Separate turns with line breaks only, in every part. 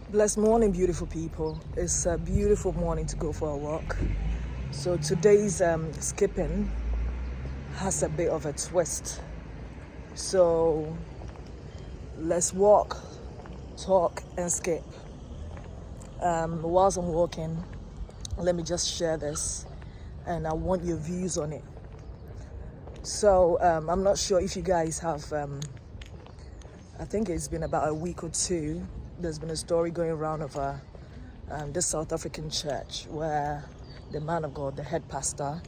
Blessed morning, beautiful people. It's a beautiful morning to go for a walk. So today's skipping has a bit of a twist. So let's walk, talk, and skip. Whilst I'm walking, let me just share this, and I want your views on it. So I'm not sure if you guys have. I think it's been about a week or two. There's been a story going around of this South African church where the man of God, the head pastor,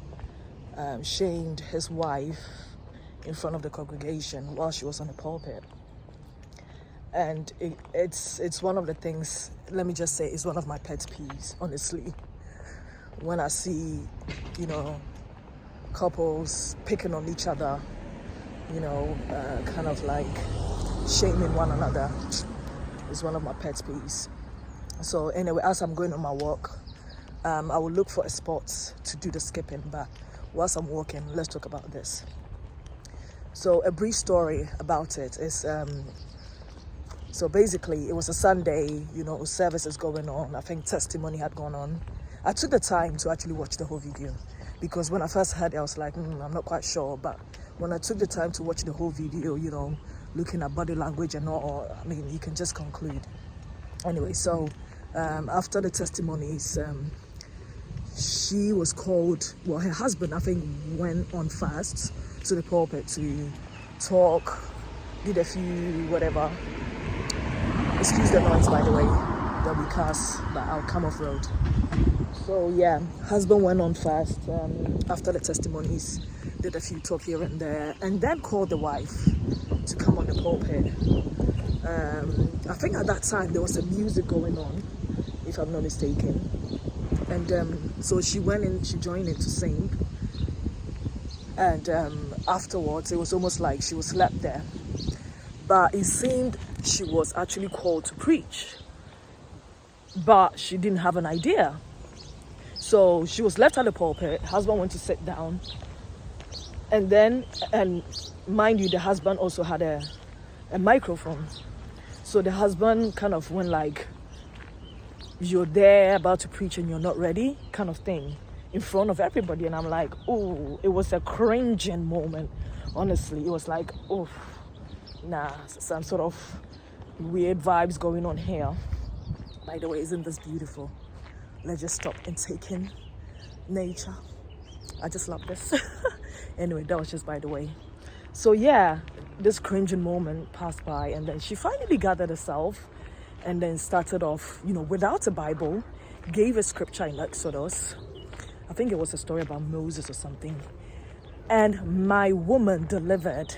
shamed his wife in front of the congregation while she was on the pulpit. And it's one of the things, let me just say, it's one of my pet peeves, honestly. When I see, couples picking on each other, kind of like shaming one another. Is one of my pet peeves. So anyway, as I'm going on my walk, I will look for a spot to do the skipping, but whilst I'm walking, let's talk about this. So a brief story about it is, so basically it was a Sunday, services going on. I think testimony had gone on. I took the time to actually watch the whole video because when I first heard it, I was like, I'm not quite sure. But when I took the time to watch the whole video, looking at body language and all, you can just conclude. Anyway, so after the testimonies, she was called, her husband, I think, went on first to the pulpit to talk, did a few whatever. Excuse the noise, by the way, that we cast, but I'll come off road. So yeah, husband went on first after the testimonies, did a few talk here and there, and then called the wife to come on the pulpit. I think at that time there was some music going on, if I'm not mistaken. And so she went in, she joined in to sing. And afterwards, it was almost like she was left there. But it seemed she was actually called to preach. But she didn't have an idea. So she was left at the pulpit, husband went to sit down. And mind you, the husband also had a microphone. So the husband kind of went like, you're there about to preach and you're not ready, kind of thing, in front of everybody. And I'm like, oh, it was a cringing moment. Honestly, it was like, oh, some sort of weird vibes going on here. By the way, isn't this beautiful? Let's just stop and take in nature. I just love this. Anyway, that was just by the way. So yeah, this cringing moment passed by, and then she finally gathered herself and then started off, without a Bible, gave a scripture in Exodus. I think it was a story about Moses or something. And my woman delivered,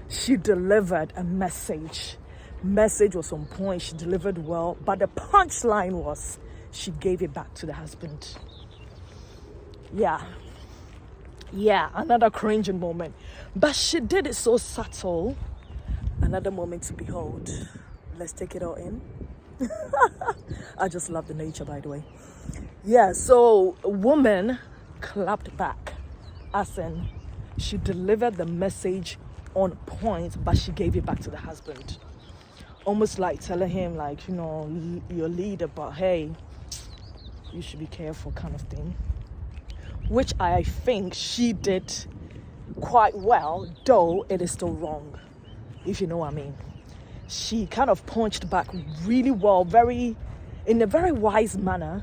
she delivered a message. Message was on point, she delivered well, but the punchline was she gave it back to the husband. Yeah, another cringing moment. But she did it so subtle. Another moment to behold. Let's take it all in. I just love the nature, by the way. Yeah, so a woman clapped back. She delivered the message on point, but she gave it back to the husband. Almost like telling him, your leader, but hey, you should be careful, kind of thing. Which I think she did quite well, though it is still wrong, if you know what I mean. She kind of punched back really well, in a very wise manner,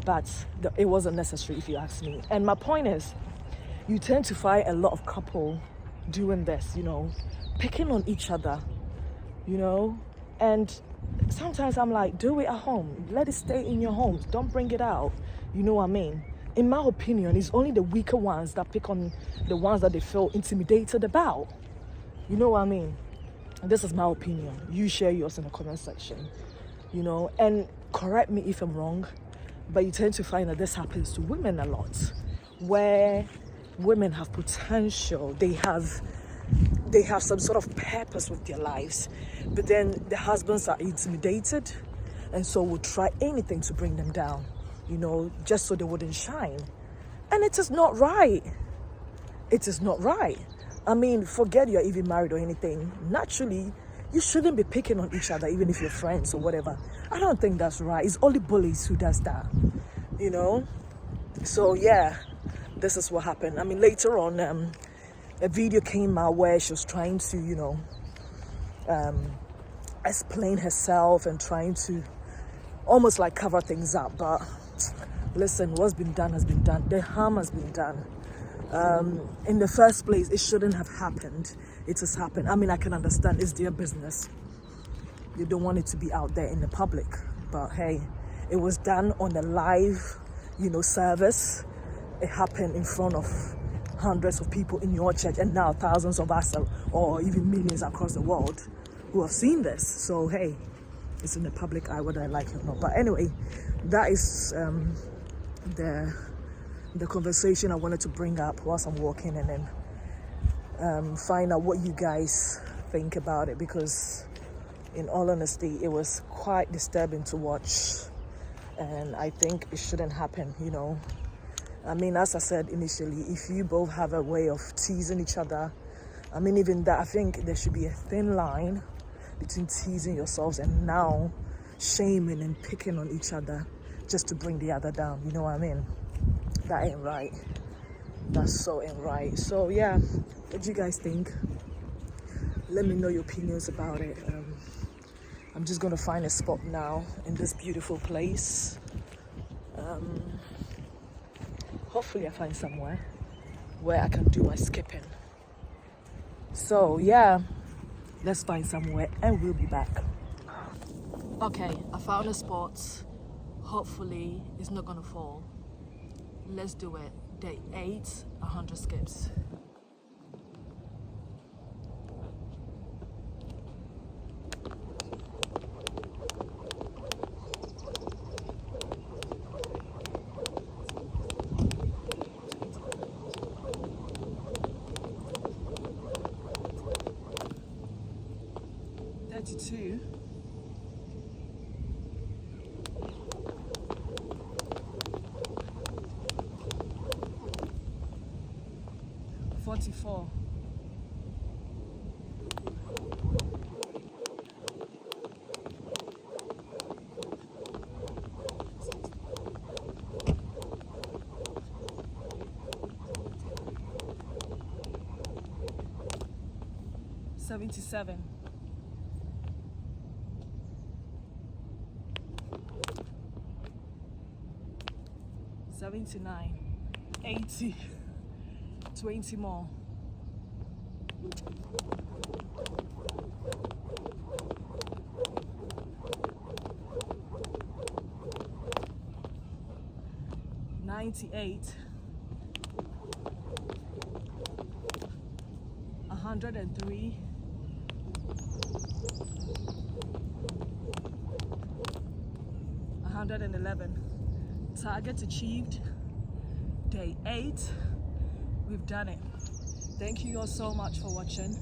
but it wasn't necessary, if you ask me. And my point is, you tend to find a lot of couple doing this, picking on each other, and sometimes I'm like, do it at home. Let it stay in your homes. Don't bring it out. You know what I mean? In my opinion, it's only the weaker ones that pick on the ones that they feel intimidated about. You know what I mean? This is my opinion. You share yours in the comment section. And correct me if I'm wrong, but you tend to find that this happens to women a lot, where women have potential, they have some sort of purpose with their lives, but then the husbands are intimidated and so will try anything to bring them down, just so they wouldn't shine. And it is not right. It is not right. Forget you're even married or anything. Naturally, You shouldn't be picking on each other, even if you're friends or whatever. I don't think that's right. It's only bullies who does that, you know? So yeah, this is what happened. I mean, later on, a video came out where she was trying to, you know, explain herself and trying to almost like cover things up. But listen, what's been done has been done. The harm has been done. In the first place, it shouldn't have happened. It has happened. I mean, I can understand it's their business. They don't want it to be out there in the public. But hey, it was done on a live, you know, service. It happened in front of hundreds of people in your church, and now thousands of us, or even millions across the world, who have seen this. So hey, it's in the public eye, whether I like it or not. But anyway, that is the conversation I wanted to bring up whilst I'm walking, and then find out what you guys think about it, because in all honesty, it was quite disturbing to watch, and I think it shouldn't happen, you know. I mean, as I said initially, if you both have a way of teasing each other, I mean, even that, I think there should be a thin line between teasing yourselves and now shaming and picking on each other just to bring the other down, you know what I mean? That ain't right. That's so ain't right. So yeah, what do you guys think? Let me know your opinions about it. I'm just gonna find a spot now in this beautiful place. Hopefully I find somewhere where I can do my skipping. So yeah, let's find somewhere and we'll be back. Okay, I found a spot. Hopefully it's not gonna fall. Let's do it. Day 8, 100 skips. Two. 44. 77. 79. 80. 20 more. 98. 103. 111. Target achieved. Day 8. We've done it. Thank you all so much for watching.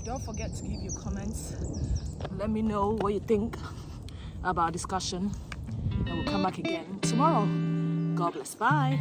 Don't forget to leave your comments. Let me know what you think about our discussion. And we'll come back again tomorrow. God bless. Bye.